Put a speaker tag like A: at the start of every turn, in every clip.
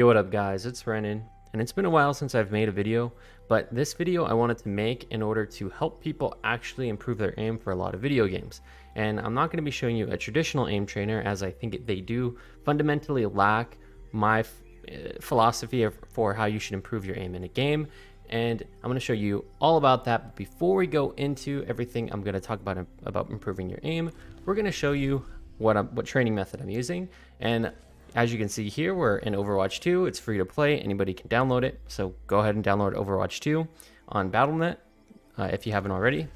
A: Yo, what up guys, it's Brennan, and it's been a while since I've made a video, but this video I wanted to make in order to help people actually improve their aim for a lot of video games. And I'm not going to be showing you a traditional aim trainer, as I think they do fundamentally lack my philosophy for how you should improve your aim in a game. And I'm going to show you all about that. But before we go into everything I'm going to talk about improving your aim, we're going to show you what training method I'm using. And as you can see here, we're in Overwatch 2. It's free to play. Anybody can download it. So go ahead and download Overwatch 2 on Battle.net if you haven't already.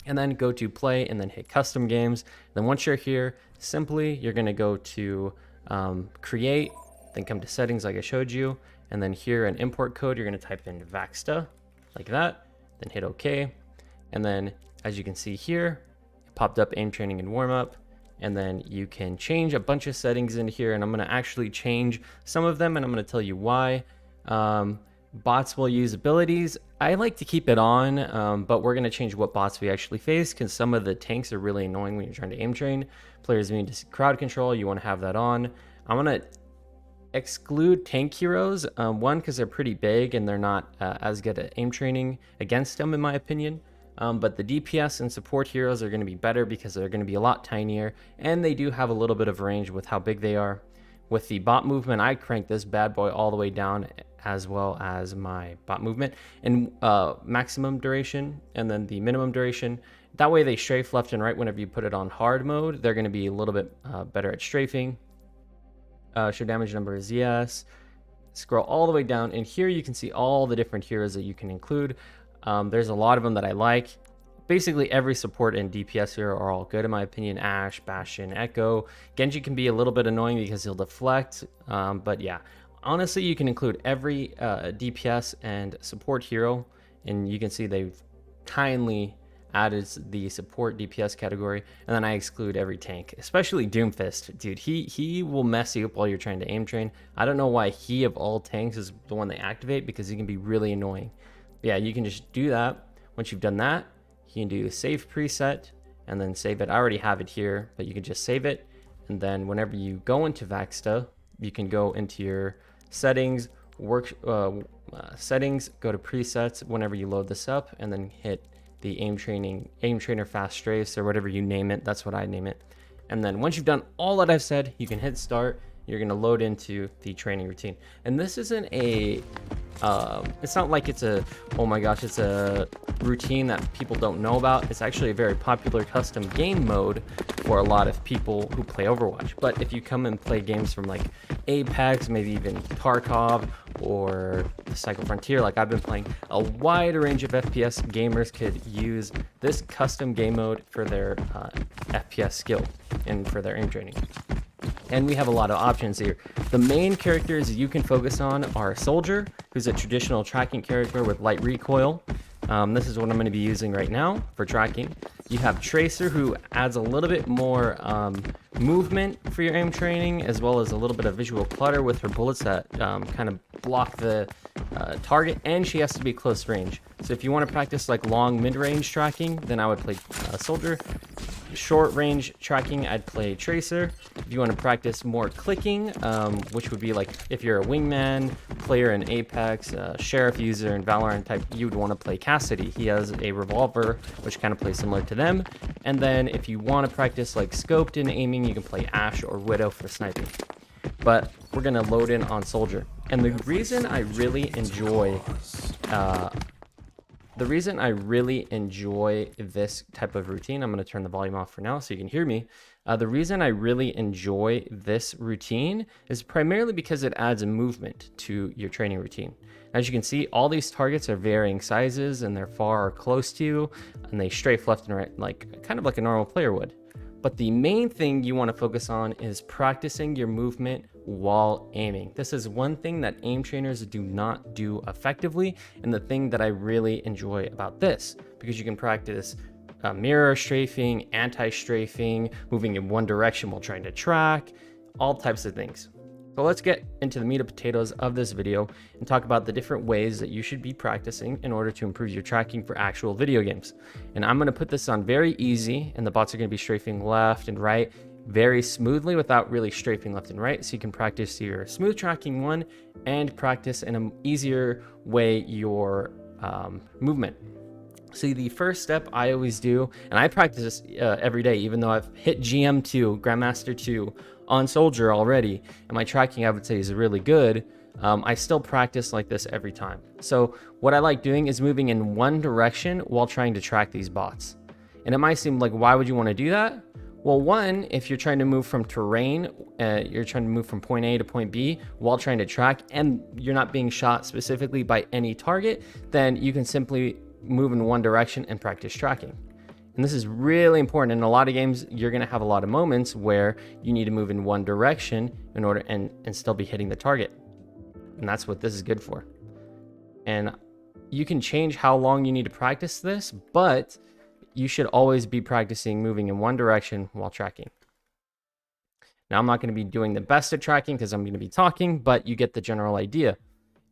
A: And then go to play and then hit custom games. Then once you're here, simply you're going to go to create, then come to settings like I showed you. And then here in import code, you're going to type in Vaxta like that. Then hit OK. And then as you can see here, it popped up aim training and warm up. And then you can change a bunch of settings in here, and I'm going to actually change some of them, and I'm going to tell you why. Bots will use abilities. I like to keep it on, but we're going to change what bots we actually face, because some of the tanks are really annoying when you're trying to aim train. Players need to crowd control. You want to have that on. I'm going to exclude tank heroes, one, because they're pretty big and they're not as good at aim training against them, in my opinion. But the DPS and support heroes are going to be better because they're going to be a lot tinier, and they do have a little bit of range with how big they are. With the bot movement, I cranked this bad boy all the way down, as well as my bot movement and maximum duration, and then the minimum duration. That way they strafe left and right. Whenever you put it on hard mode, they're going to be a little bit better at strafing. Show damage number is yes. Scroll all the way down, and here you can see all the different heroes that you can include. There's a lot of them that I like. Basically every support and DPS hero are all good in my opinion. Ashe, Bastion, Echo. Genji can be a little bit annoying because he'll deflect, but yeah, honestly you can include every DPS and support hero, and you can see they've kindly added the support DPS category. And then I exclude every tank, especially Doomfist. Dude, he will mess you up while you're trying to aim train. I don't know why he of all tanks is the one they activate, because he can be really annoying. Yeah, you can just do that. Once you've done that, you can do save preset and then save it. I already have it here, but you can just save it. And then whenever you go into Vaxta, you can go into your settings, settings, go to presets whenever you load this up, and then hit the aim trainer fast strafes, or whatever you name it. That's what I name it. And then once you've done all that I've said, you can hit start. You're going to load into the training routine. And this isn't a it's not like it's a, oh my gosh, it's a routine that people don't know about. It's actually a very popular custom game mode for a lot of people who play Overwatch. But if you come and play games from like Apex, maybe even Tarkov or Cycle Frontier, like I've been playing, a wide range of FPS gamers could use this custom game mode for their FPS skill and for their aim training. And we have a lot of options here. The main characters you can focus on are Soldier, who's a traditional tracking character with light recoil. This is what I'm going to be using right now for tracking. You have Tracer, who adds a little bit more movement for your aim training, as well as a little bit of visual clutter with her bullets that kind of block the target, and she has to be close range. So if you want to practice like long mid-range tracking, then I would play Soldier. Short range tracking, I'd play Tracer. If you want to practice more clicking, which would be like if you're a wingman player in Apex, sheriff user in Valorant type, you would want to play Cassidy. He has a revolver, which kind of plays similar to them. And then if you want to practice like scoped in aiming, you can play Ashe or Widow for sniping. But we're gonna load in on Soldier. And the reason I really enjoy this type of routine, I'm going to turn the volume off for now so you can hear me. The reason I really enjoy this routine is primarily because it adds a movement to your training routine. As you can see, all these targets are varying sizes, and they're far or close to you, and they strafe left and right, like kind of like a normal player would. But the main thing you want to focus on is practicing your movement while aiming. This is one thing that aim trainers do not do effectively, and the thing that I really enjoy about this, because you can practice mirror strafing, anti-strafing, moving in one direction while trying to track, all types of things. So let's get into the meat and potatoes of this video and talk about the different ways that you should be practicing in order to improve your tracking for actual video games. And I'm going to put this on very easy, and the bots are going to be strafing left and right. very smoothly without really strafing left and right. So you can practice your smooth tracking one and practice in an easier way your movement. So the first step I always do, and I practice this every day, even though I've hit GM2, Grandmaster 2 on Soldier already, and my tracking I would say is really good. I still practice like this every time. So what I like doing is moving in one direction while trying to track these bots. And it might seem like, why would you want to do that? Well, one, if you're trying to move from terrain, you're trying to move from point A to point B while trying to track, and you're not being shot specifically by any target, then you can simply move in one direction and practice tracking. And this is really important. In a lot of games, you're going to have a lot of moments where you need to move in one direction in order and still be hitting the target. And that's what this is good for. And you can change how long you need to practice this, but you should always be practicing moving in one direction while tracking. Now, I'm not going to be doing the best at tracking because I'm going to be talking, but you get the general idea.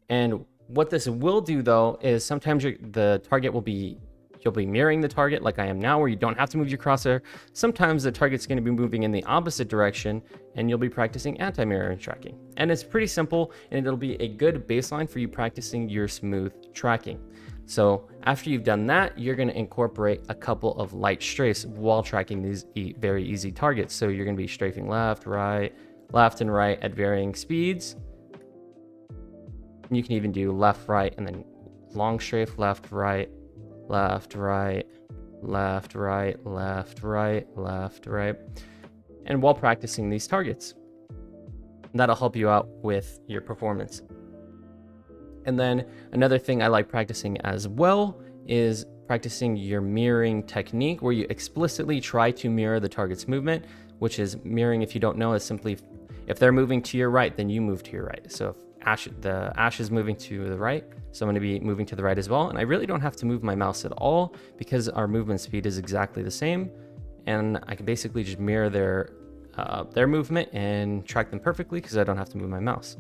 A: And what this will do, though, is sometimes the target will be, you'll be mirroring the target like I am now, where you don't have to move your crosshair. Sometimes the target's going to be moving in the opposite direction, and you'll be practicing anti-mirroring tracking. And it's pretty simple, and it'll be a good baseline for you practicing your smooth tracking. So after you've done that, you're going to incorporate a couple of light strafes while tracking these very easy targets. So you're going to be strafing left, and right at varying speeds. You can even do left, right, and then long strafe, left, right, left, right, left, right, left, right, left, right. And while practicing these targets, that'll help you out with your performance. And then another thing I like practicing as well is practicing your mirroring technique, where you explicitly try to mirror the target's movement, which is mirroring, if you don't know, is simply if they're moving to your right, then you move to your right. So if the Ash is moving to the right, so I'm going to be moving to the right as well. And I really don't have to move my mouse at all because our movement speed is exactly the same. And I can basically just mirror their movement and track them perfectly because I don't have to move my mouse.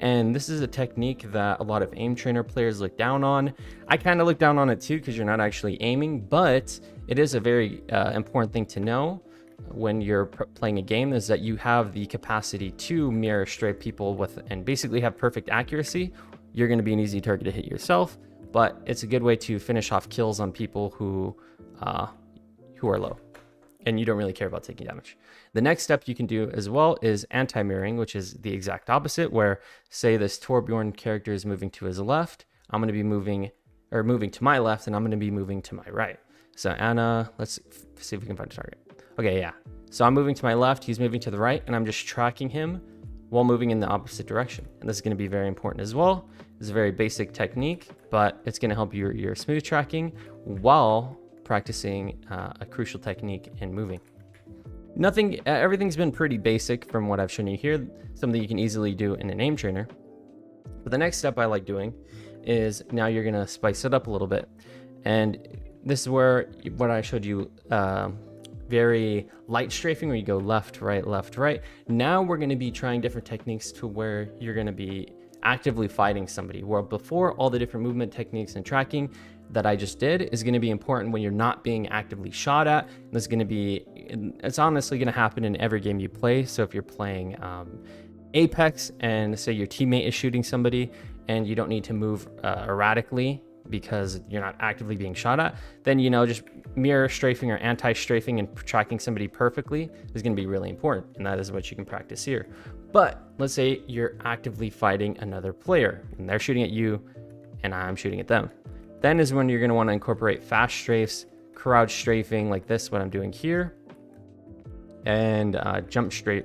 A: And this is a technique that a lot of aim trainer players look down on. I kind of look down on it too because you're not actually aiming, but it is a very important thing to know when you're playing a game, is that you have the capacity to mirror strafe people with and basically have perfect accuracy. You're going to be an easy target to hit yourself, but it's a good way to finish off kills on people who are low and you don't really care about taking damage. The next step you can do as well is anti-mirroring, which is the exact opposite, where say this Torbjorn character is moving to his left, I'm going to be moving to my left, and I'm going to be moving to my right. So Anna, let's see if we can find a target. Okay, yeah. So I'm moving to my left, he's moving to the right, and I'm just tracking him while moving in the opposite direction. And this is going to be very important as well. It's a very basic technique, but it's going to help your smooth tracking while practicing a crucial technique in moving. Everything's been pretty basic from what I've shown you here, something you can easily do in an aim trainer. But the next step I like doing is now you're going to spice it up a little bit. And this is where what I showed you, very light strafing, where you go left, right, left, right. Now we're going to be trying different techniques to where you're going to be actively fighting somebody, where before all the different movement techniques and tracking that I just did is going to be important when you're not being actively shot at. It's honestly going to happen in every game you play. So if you're playing Apex and say your teammate is shooting somebody and you don't need to move erratically because you're not actively being shot at, then just mirror strafing or anti-strafing and tracking somebody perfectly is going to be really important, and that is what you can practice here. But let's say you're actively fighting another player and they're shooting at you and I'm shooting at them. Then is when you're going to want to incorporate fast strafes, crouch strafing like this, what I'm doing here, and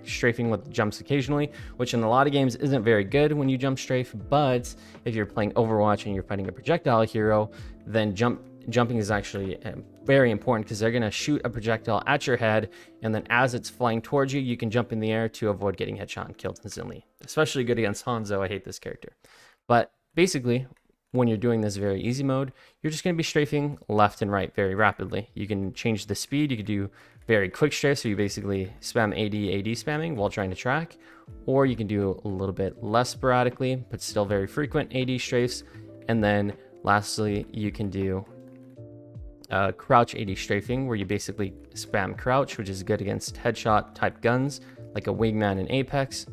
A: strafing with jumps occasionally, which in a lot of games isn't very good when you jump strafe. But if you're playing Overwatch and you're fighting a projectile hero, then jumping is actually very important, because they're going to shoot a projectile at your head, and then as it's flying towards you, you can jump in the air to avoid getting headshot and killed instantly. Especially good against Hanzo. I hate this character. But basically, when you're doing this very easy mode, you're just going to be strafing left and right very rapidly. You can change the speed. You can do very quick strafe, so you basically spam AD spamming while trying to track, or you can do a little bit less sporadically, but still very frequent AD strafes. And then lastly, you can do crouch AD strafing, where you basically spam crouch, which is good against headshot type guns like a Wingman in Apex,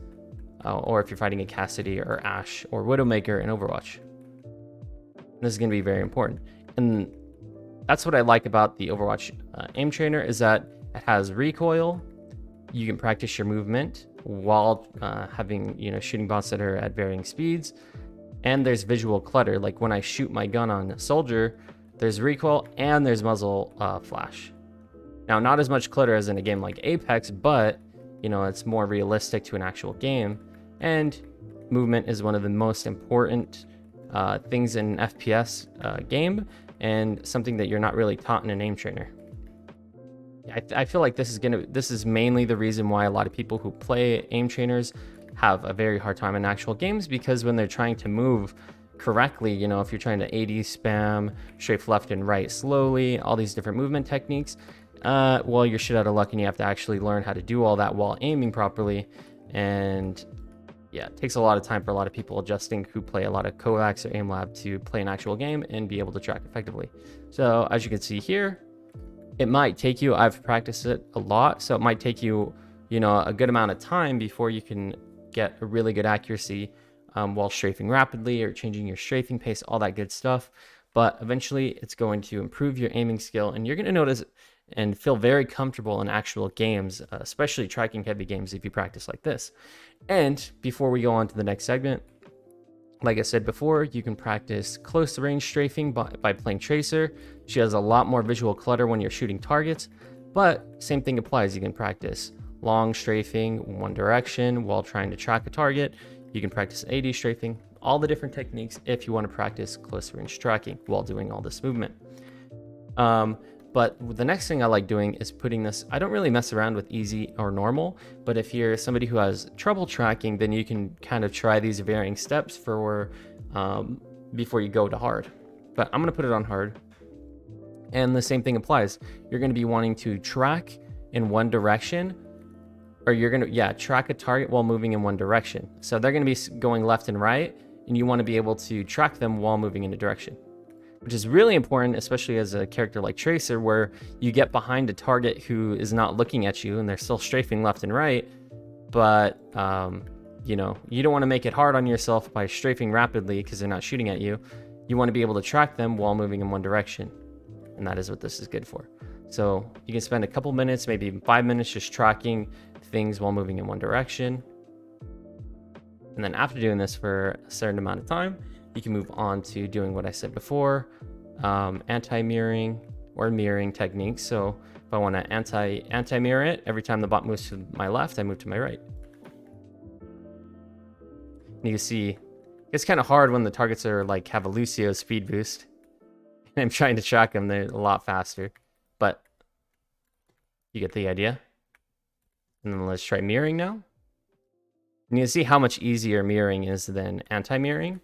A: or if you're fighting a Cassidy or Ashe or Widowmaker in Overwatch. This is going to be very important. And that's what I like about the Overwatch aim trainer, is that it has recoil. You can practice your movement while having, shooting bots that are at varying speeds. And there's visual clutter. Like when I shoot my gun on a soldier, there's recoil and there's muzzle flash. Now, not as much clutter as in a game like Apex, but it's more realistic to an actual game. And movement is one of the most important things in an FPS game, and something that you're not really taught in an aim trainer. I feel like this is mainly the reason why a lot of people who play aim trainers have a very hard time in actual games, because when they're trying to move correctly, if you're trying to AD spam, strafe left and right slowly, all these different movement techniques, well, you're shit out of luck, and you have to actually learn how to do all that while aiming properly. And yeah, it takes a lot of time for a lot of people adjusting who play a lot of Kovacs or AimLab to play an actual game and be able to track effectively. So as you can see here, it might take you, I've practiced it a lot, so it might take you, a good amount of time before you can get a really good accuracy while strafing rapidly or changing your strafing pace, all that good stuff. But eventually it's going to improve your aiming skill, and you're going to notice and feel very comfortable in actual games, especially tracking heavy games, if you practice like this. And before we go on to the next segment, like I said before, you can practice close range strafing by playing Tracer. She has a lot more visual clutter when you're shooting targets, but same thing applies. You can practice long strafing one direction while trying to track a target. You can practice AD strafing, all the different techniques if you want to practice close range tracking while doing all this movement. But the next thing I like doing is putting this, I don't really mess around with easy or normal, but if you're somebody who has trouble tracking, then you can kind of try these varying steps for before you go to hard. But I'm going to put it on hard. And the same thing applies. You're going to be wanting to track in one direction, or you're going to, track a target while moving in one direction. So they're going to be going left and right, and you want to be able to track them while moving in a direction, which is really important, especially as a character like Tracer, where you get behind a target who is not looking at you and they're still strafing left and right. But, you don't want to make it hard on yourself by strafing rapidly because they're not shooting at you. You want to be able to track them while moving in one direction. And that is what this is good for. So you can spend a couple minutes, maybe even 5 minutes, just tracking things while moving in one direction. And then after doing this for a certain amount of time, you can move on to doing what I said before, anti-mirroring or mirroring techniques. So if I want to anti-mirror it, every time the bot moves to my left, I move to my right. And you can see it's kind of hard when the targets are like have a Lucio speed boost. And I'm trying to track them, they're a lot faster. But you get the idea. And then let's try mirroring now. And you can see how much easier mirroring is than anti-mirroring.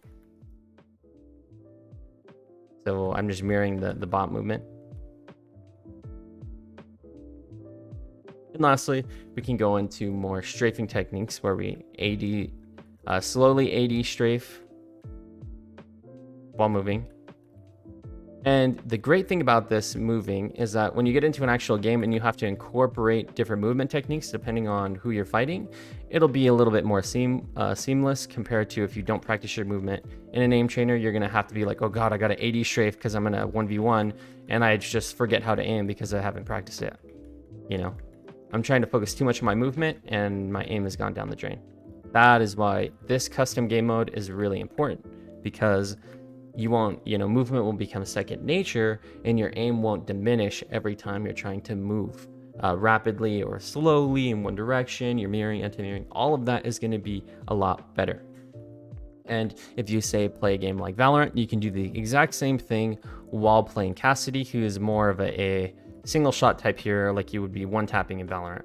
A: So I'm just mirroring the bot movement. And lastly, we can go into more strafing techniques where we slowly AD strafe while moving. And the great thing about this moving is that when you get into an actual game and you have to incorporate different movement techniques depending on who you're fighting, it'll be a little bit more seamless compared to if you don't practice your movement. In an aim trainer, you're going to have to be like, oh god, I got to AD strafe because I'm in a 1v1 and I just forget how to aim because I haven't practiced it. I'm trying to focus too much on my movement and my aim has gone down the drain. That is why this custom game mode is really important, because you won't, movement will become second nature and your aim won't diminish every time you're trying to move rapidly or slowly in one direction. You're mirroring, anti-mirroring, all of that is going to be a lot better. And if you say play a game like Valorant, you can do the exact same thing while playing Cassidy, who is more of a single shot type hero, like you would be one tapping in Valorant.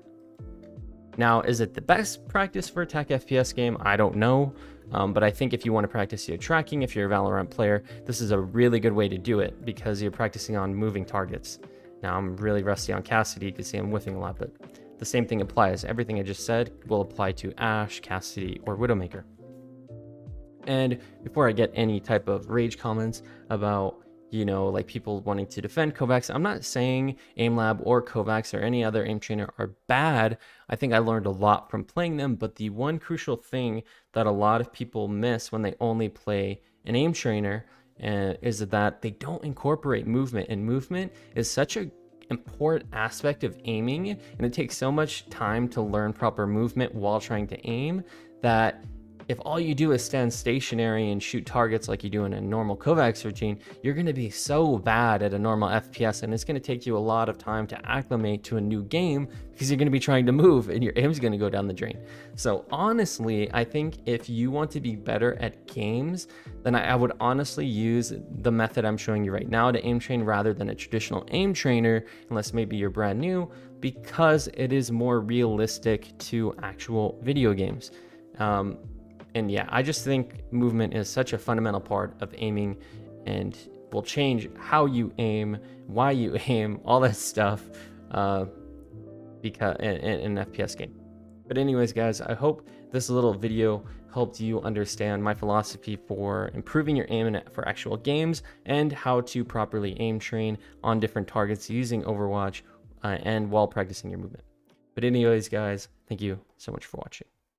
A: Now, is it the best practice for attack FPS game? I don't know. But I think if you want to practice your tracking, if you're a Valorant player, this is a really good way to do it because you're practicing on moving targets. Now, I'm really rusty on Cassidy. You can see I'm whiffing a lot, but the same thing applies. Everything I just said will apply to Ashe, Cassidy, or Widowmaker. And before I get any type of rage comments about, you know, like people wanting to defend Kovacs. I'm not saying AimLab or Kovacs or any other aim trainer are bad. I think I learned a lot from playing them, but the one crucial thing that a lot of people miss when they only play an aim trainer is that they don't incorporate movement, and movement is such a important aspect of aiming, and it takes so much time to learn proper movement while trying to aim that if all you do is stand stationary and shoot targets like you do in a normal Kovacs routine, you're going to be so bad at a normal FPS, and it's going to take you a lot of time to acclimate to a new game because you're going to be trying to move and your aim's going to go down the drain. So honestly, I think if you want to be better at games, then I would honestly use the method I'm showing you right now to aim train rather than a traditional aim trainer, unless maybe you're brand new, because it is more realistic to actual video games. And yeah, I just think movement is such a fundamental part of aiming and will change how you aim, why you aim, all that stuff because in an FPS game. But anyways, guys, I hope this little video helped you understand my philosophy for improving your aim for actual games and how to properly aim train on different targets using Overwatch and while practicing your movement. But anyways, guys, thank you so much for watching.